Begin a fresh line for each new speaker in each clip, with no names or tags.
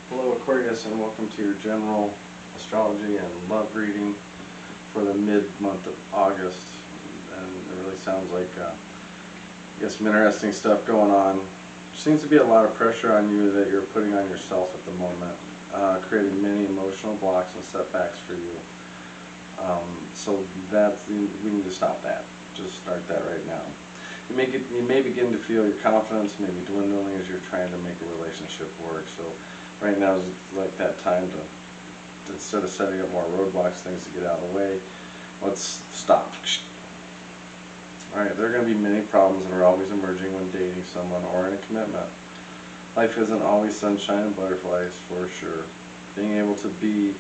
Hello Aquarius, and welcome to your general astrology and love reading for the mid-month of August. And it really sounds like some interesting stuff going on. Seems to be a lot of pressure on you that you're putting on yourself at the moment, creating many emotional blocks and setbacks for you. So we need to stop that. Just start that right now. You may begin to feel your confidence maybe dwindling as you're trying to make a relationship work. So right now is like that time to instead of setting up more roadblocks, things to get out of the way, let's stop. Alright, there are going to be many problems and are always emerging when dating someone or in a commitment. Life isn't always sunshine and butterflies, for sure. Being able to be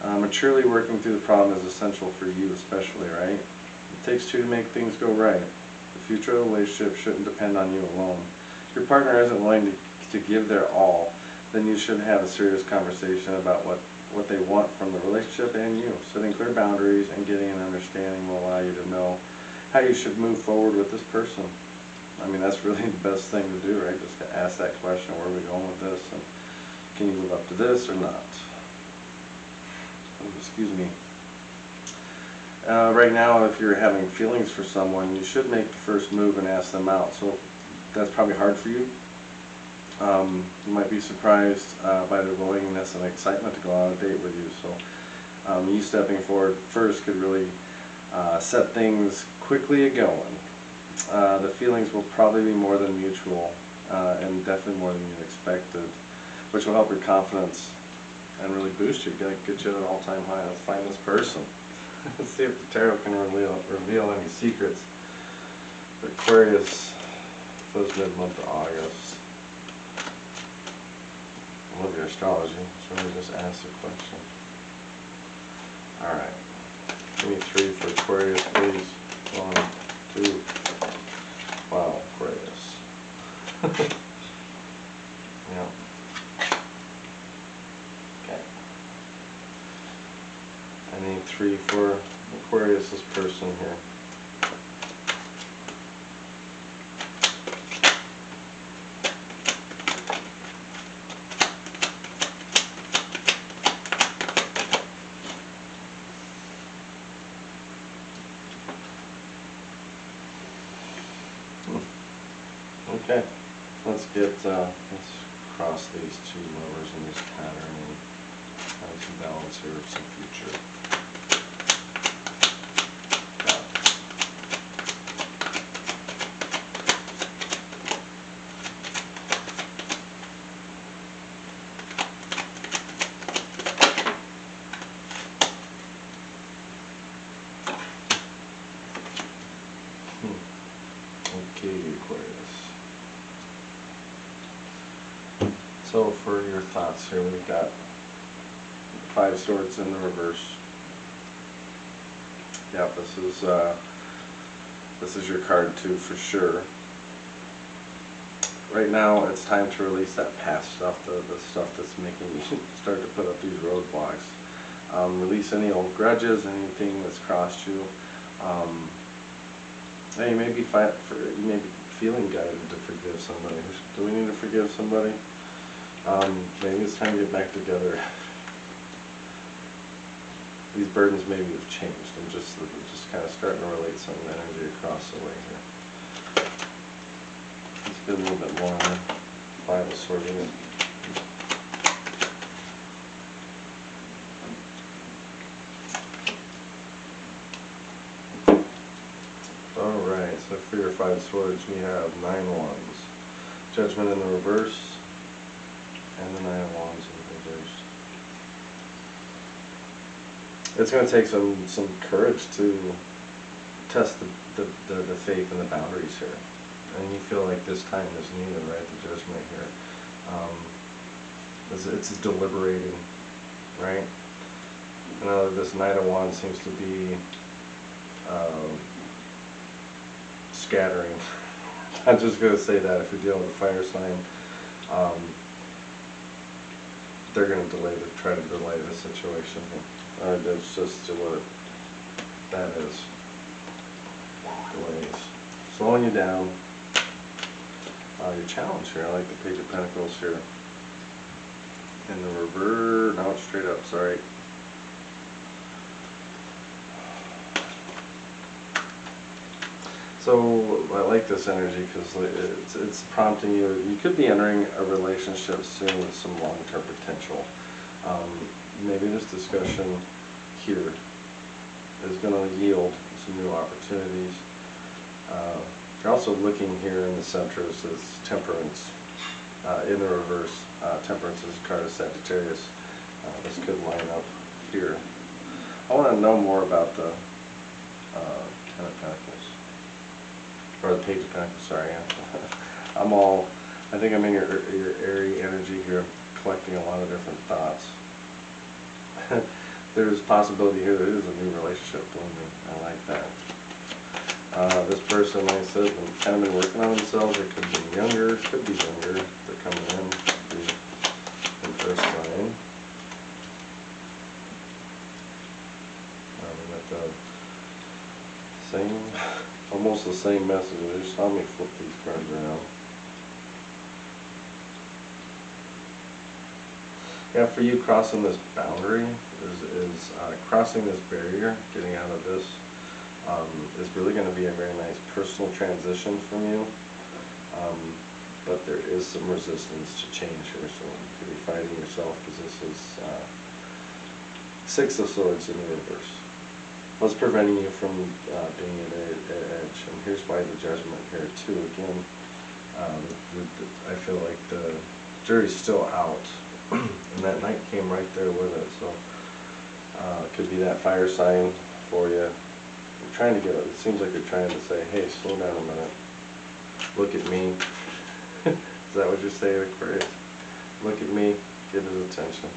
maturely working through the problem is essential for you especially, right? It takes two to make things go right. The future of the relationship shouldn't depend on you alone. If your partner isn't willing to give their all, then you should have a serious conversation about what they want from the relationship and you. Setting clear boundaries and getting an understanding will allow you to know how you should move forward with this person. I mean, that's really the best thing to do, right? Just to ask that question, where are we going with this, and can you live up to this or not? Oh, excuse me. Right now, if you're having feelings for someone, you should make the first move and ask them out. So that's probably hard for you. You might be surprised by their willingness and excitement to go on a date with you. So you stepping forward first could really set things quickly going. The feelings will probably be more than mutual and definitely more than you expected, which will help your confidence and really boost you, get you at an all-time high. Let's find this person. Let's see if the tarot can reveal any secrets for Aquarius for this mid-month of August. I love your astrology, so let me just ask a question. Alright. Give me 3 for Aquarius, please. 1, 2. Wow, Aquarius. Yeah. Okay. I need 3 for Aquarius, this person here. Okay, let's cross these two lovers in this pattern and have some balance here of some future. Okay, Aquarius. So for your thoughts here, we've got 5 swords in the reverse. Yeah, this is your card too, for sure. Right now, it's time to release that past stuff, the stuff that's making you start to put up these roadblocks. Release any old grudges, anything that's crossed you. And you may be feeling guided to forgive somebody. Do we need to forgive somebody? Maybe it's time to get back together. These burdens maybe have changed. I'm just kind of starting to relate some energy across the way here. Let's get a little bit more on the 5 of Swords in it. Alright, so for your 5 swords we have 9 wands. Judgment in the reverse, and the 9 of wands in the reverse. It's going to take some courage to test the faith and the boundaries here. And you feel like this time is needed, right? The judgment here. It's deliberating, right? This Knight of Wands seems to be scattering. I'm just going to say that if you're dealing with a fire sign, they're going to try to delay the situation. That's just what that is. Delays. Slowing you down. Your challenge here. I like the Page of Pentacles here. In the reverse, now it's straight up, sorry. So I like this energy because it's prompting you. You could be entering a relationship soon with some long-term potential. Maybe this discussion here is going to yield some new opportunities. You're also looking here in the center as temperance. In the reverse, temperance is a card of Sagittarius. This could line up here. I want to know more about the Ten of Pentacles. Or the Page of Pentacles, sorry. I think I'm in your airy energy here, collecting a lot of different thoughts. There's a possibility here there is a new relationship blooming. I like that. This person, like I said, has kind of been working on themselves. They could be younger, They're coming in, could be in first line. We got the same, almost the same messages. Let me flip these cards around. Yeah, for you, crossing this boundary is crossing this barrier, getting out of this, is really going to be a very nice personal transition from you. But there is some resistance to change here, so you could be fighting yourself because this is Six of Swords in the reverse. What's preventing you from being at edge? And here's why the Judgment here too. Again, I feel like the jury's still out, and that Knight came right there with it. So it could be that fire sign for you. You're trying to get it. It seems like you're trying to say, "Hey, slow down a minute. Look at me." Is that what you're saying, Aquarius? Look at me. Get his attention.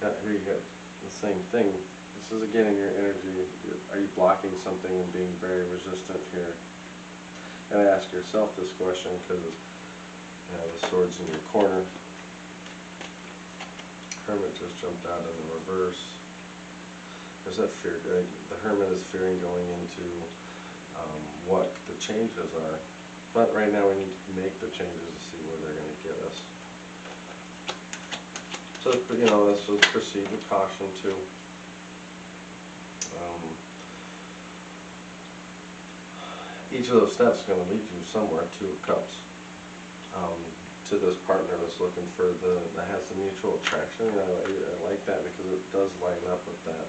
Yeah, here you go. The same thing. This is again in your energy. Are you blocking something and being very resistant here? And ask yourself this question because the sword's in your corner. Hermit just jumped out in the reverse. There's that fear. The Hermit is fearing going into what the changes are. But right now we need to make the changes to see where they're going to get us. So, this will proceed with caution too. Each of those steps is going to lead you somewhere. Two of Cups. To this partner that's looking for that has the mutual attraction. And I like that because it does line up with that.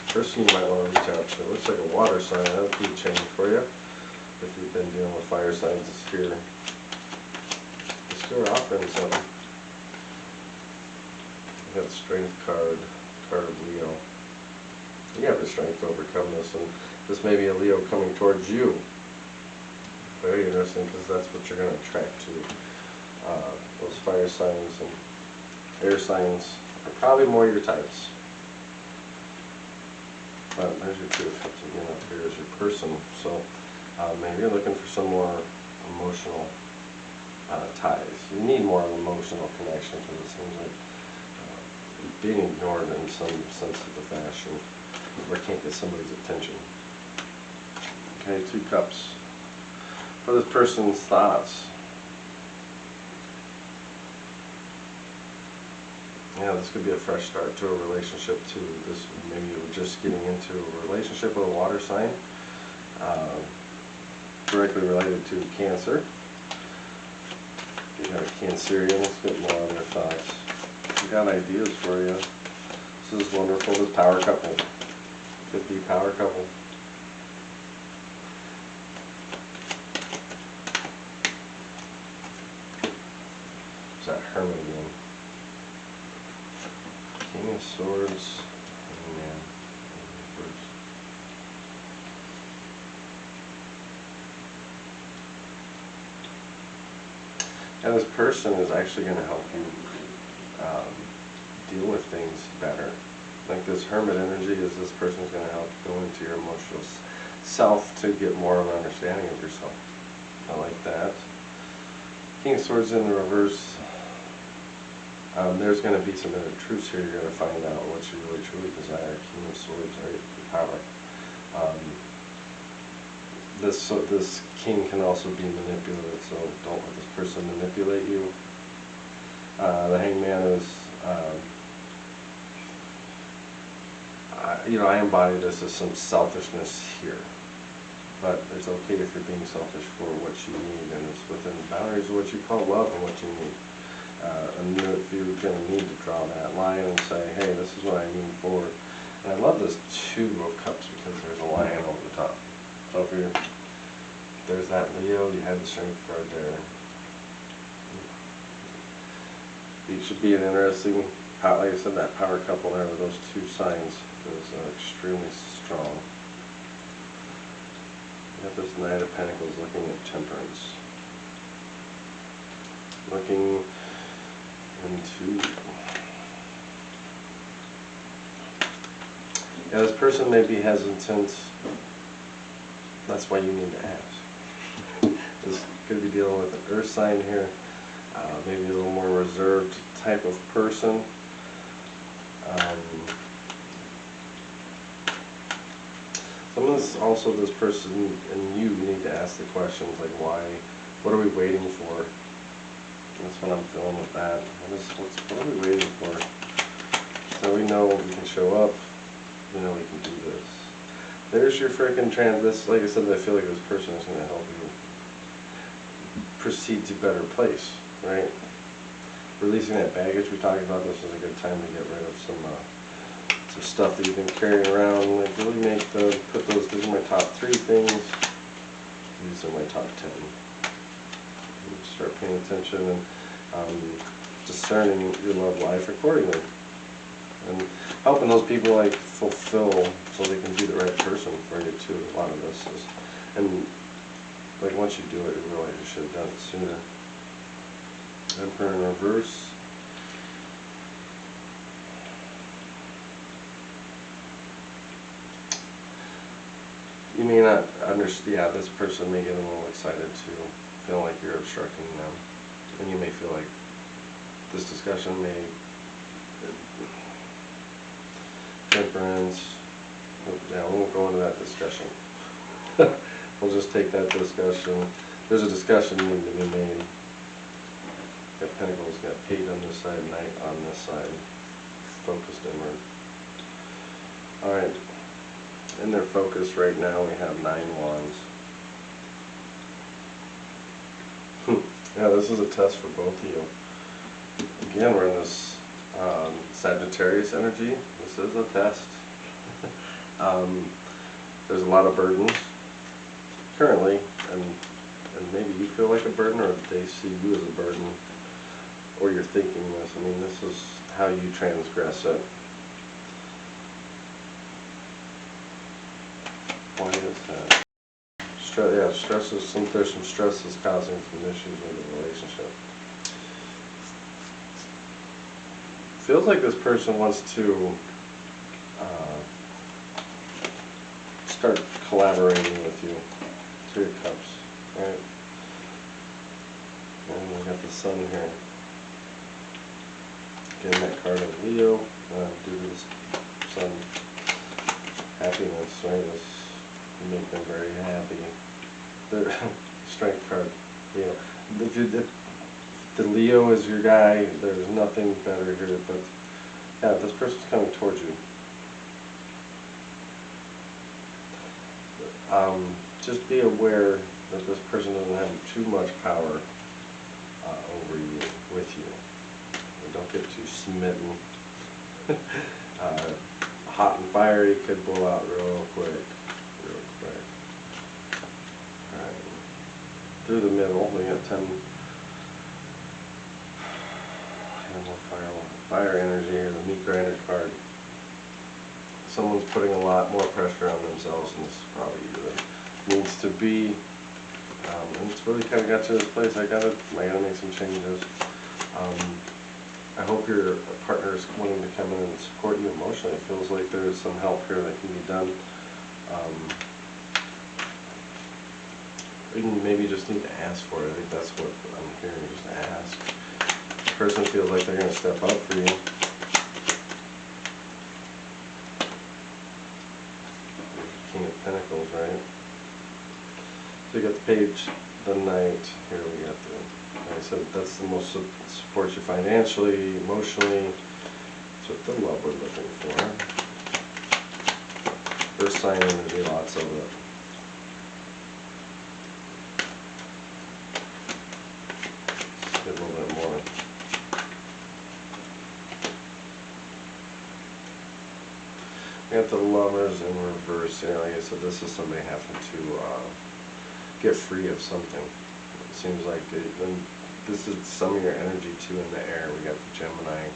Person you might want to reach out to. It looks like a water sign. That would be a change for you. If you've been dealing with fire signs, it's here. Let's go offering something. You got the Strength card of Leo. You have the strength to overcome this, and this may be a Leo coming towards you. Very interesting, because that's what you're going to attract to. Those fire signs and air signs are probably more your types. But there's your Two of Cups again up here as your person. So maybe you're looking for some more emotional ties. You need more of an emotional connection because it seems like being ignored in some sense of the fashion, or can't get somebody's attention. Okay, Two Cups. For this person's thoughts. Yeah, this could be a fresh start to a relationship too. This maybe you're just getting into a relationship with a water sign, directly related to Cancer. You got a Cancerian. Let's get more on their thoughts. We got ideas for you. This is wonderful. This power couple. Could be power couple. It's that Hermit again. King of Swords. Oh man. And this person is actually going to help you deal with things better. Like this Hermit energy is this person's going to help you go into your emotional self to get more of an understanding of yourself. I like that. King of Swords in the reverse. There's going to be some inner truths here. You're going to find out what you really truly desire. King of Swords, right? The power. This king can also be manipulated, so don't let this person manipulate you. The Hangman is, you know, I embody this as some selfishness here. But it's okay if you're being selfish for what you need, and it's within the boundaries of what you call love and what you need. And if you're going to need to draw that line and say, hey, this is what I need for. And I love this Two of Cups because there's a lion over the top. So if you're, there's that Leo, you have the Strength card there. It should be an interesting, like I said, that power couple there with those two signs is extremely strong. You have this Knight of Pentacles looking at Temperance. Looking into... Yeah, this person may be hesitant. That's why you need to ask. This could be dealing with an earth sign here. Maybe a little more reserved type of person. Some of this, also this person and you need to ask the questions like why, what are we waiting for? That's what I'm feeling with that. What are we waiting for? So we know we can show up, we know we can do this. There's your freaking this, like I said, I feel like this person is going to help you proceed to a better place, right? Releasing that baggage we talked about, this is a good time to get rid of some stuff that you've been carrying around. Like really put those, these are my top 3 things, these are my top 10. Start paying attention and discerning your love life accordingly. And helping those people like fulfill so they can be the right person for you too. A lot of this is, and like once you do it, you realize you should have done it sooner. Emperor in reverse. You may not understand, yeah, this person may get a little excited too, feel like you're obstructing them. And you may feel like this discussion may, Temperance, yeah, we won't go into that discussion. We'll just take that discussion. There's a discussion needing to be made. Got Pentacles, got Page on this side, Knight on this side, focused inward. Alright, in their focus right now we have 9 Wands. Yeah, this is a test for both of you. Again, we're in this Sagittarius energy. This is a test. There's a lot of burdens currently, and maybe you feel like a burden, or they see you as a burden, or you're thinking this. I mean, this is how you transgress it. Why is that? Yeah, stress is there's some stress that's causing some issues with the relationship. Feels like this person wants to start collaborating with you. 3 of Cups, right? And we got the Sun here. Getting that card of Leo, due to this Sun happiness, right? This make them very happy. The Strength card, you know, if the Leo is your guy, there's nothing better here. But yeah, this person's coming towards you. Just be aware that this person doesn't have too much power over you, with you. And don't get too smitten. Hot and fiery could blow out real quick. Alright. Through the middle, we got 10 more fire energy here, the Meat Grinder card. Someone's putting a lot more pressure on themselves, and this is probably you that needs to be. And it's really kind of got to this place. I gotta make some changes. I hope your partner is willing to come in and support you emotionally. It feels like there's some help here that can be done. You maybe just need to ask for it. I think that's what I'm hearing, just ask. The person feels like they're going to step up for you. King of Pentacles, right? So you got the Page, the Knight. Here we got the nice
said, that's the most support you financially, emotionally. That's what the love we're looking for. Earth sign energy, lots of it. Let's get a little bit more. We got the Lovers in reverse here. Like I said, this is somebody having to get free of something. It seems like this is some of your energy too in the air. We got the Gemini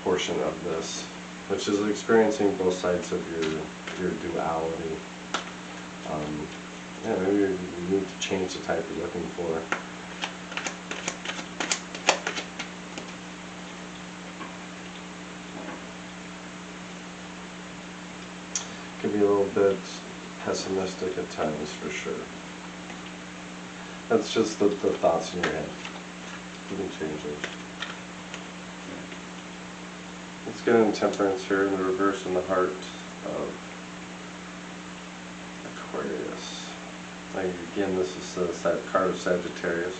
portion of this, which is experiencing both sides of your duality. Yeah, maybe you need to change the type you're looking for. Can be a little bit pessimistic at times, for sure. That's just the thoughts in your head. You can change it. Let's get in Temperance here in the reverse in the heart of Aquarius. Like, again, this is the card of Sagittarius.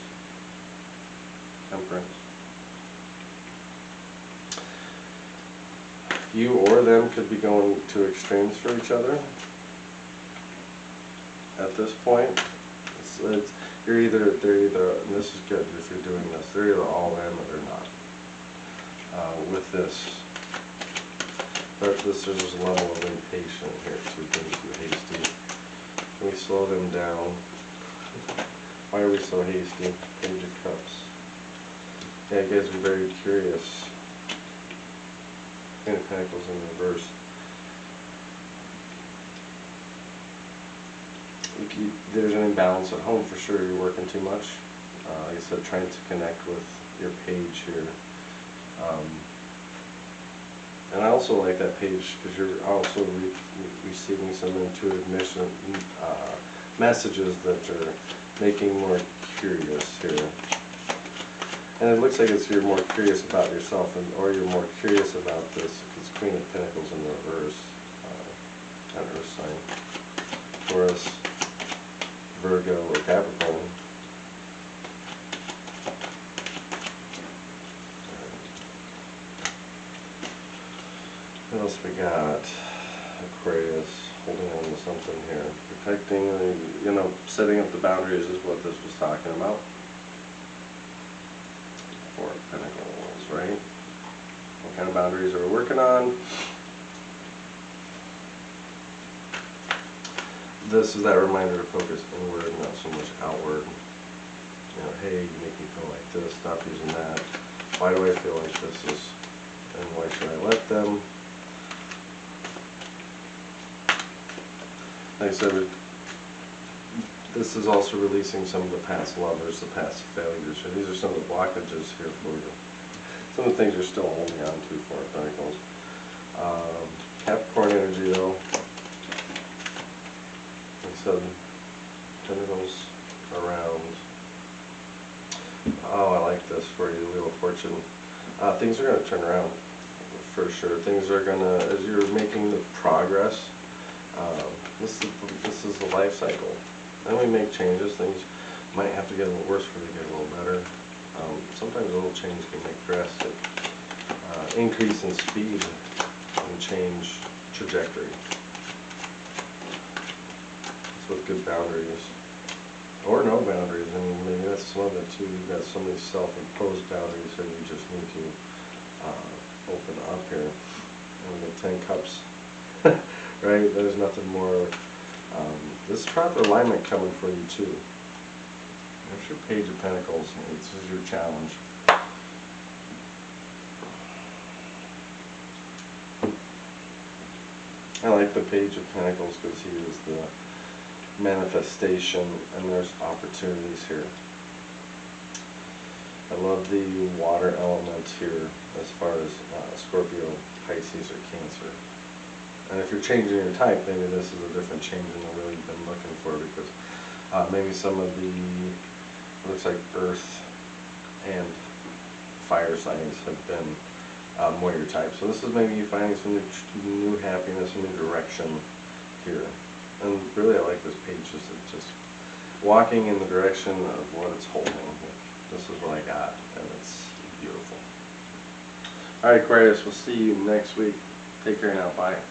Temperance. You or them could be going to extremes for each other at this point. They're either, and this is good if you're doing this, they're either all in or they're not with this. But there's a level of impatience here, too, being too hasty. Can we slow them down? Why are we so hasty? Page of Cups. Yeah, you guys are very curious. Queen of Pentacles in reverse. There's an imbalance at home for sure. You're working too much. Like I said, trying to connect with your page here. And I also like that page because you're also receiving some intuitive messages that are making more curious here. And it looks like you're more curious about yourself, or you're more curious about this, because Queen of Pentacles in reverse, an Earth sign, Taurus, Virgo, or Capricorn. What else we got? Aquarius, holding on to something here. Protecting, setting up the boundaries is what this was talking about. Four of Pentacles, right? What kind of boundaries are we working on? This is that reminder to focus inward, not so much outward. Hey, you make me feel like this, stop using that. Why do I feel like this is, and why should I let them? Like I said, this is also releasing some of the past lovers, the past failures. So these are some of the blockages here for you. Some of the things you're still holding on to for Pentacles. Capricorn energy though. Like I said, Pentacles around. Oh, I like this for you, Wheel of Fortune. Things are going to turn around for sure. Things are going to, as you're making the progress, this is the life cycle. Then we make changes. Things might have to get a little worse before they get a little better. Sometimes a little change can make drastic increase in speed and change trajectory. It's with good boundaries. Or no boundaries. I mean, maybe that's some of it too. You've got so many self-imposed boundaries that you just need to open up here. And we got 10 cups. Right? There's nothing more. This proper alignment coming for you too. There's your Page of Pentacles. This is your challenge. I like the Page of Pentacles because he is the manifestation, and there's opportunities here. I love the water element here as far as Scorpio, Pisces, or Cancer. And if you're changing your type, maybe this is a different change than you've really been looking for, because maybe some of the, looks like earth and fire signs have been more your type. So this is maybe you finding some new happiness, a new direction here. And really I like this page, just walking in the direction of what it's holding. This is what I got, and it's beautiful.
All right, Aquarius, we'll see you next week. Take care now. Bye.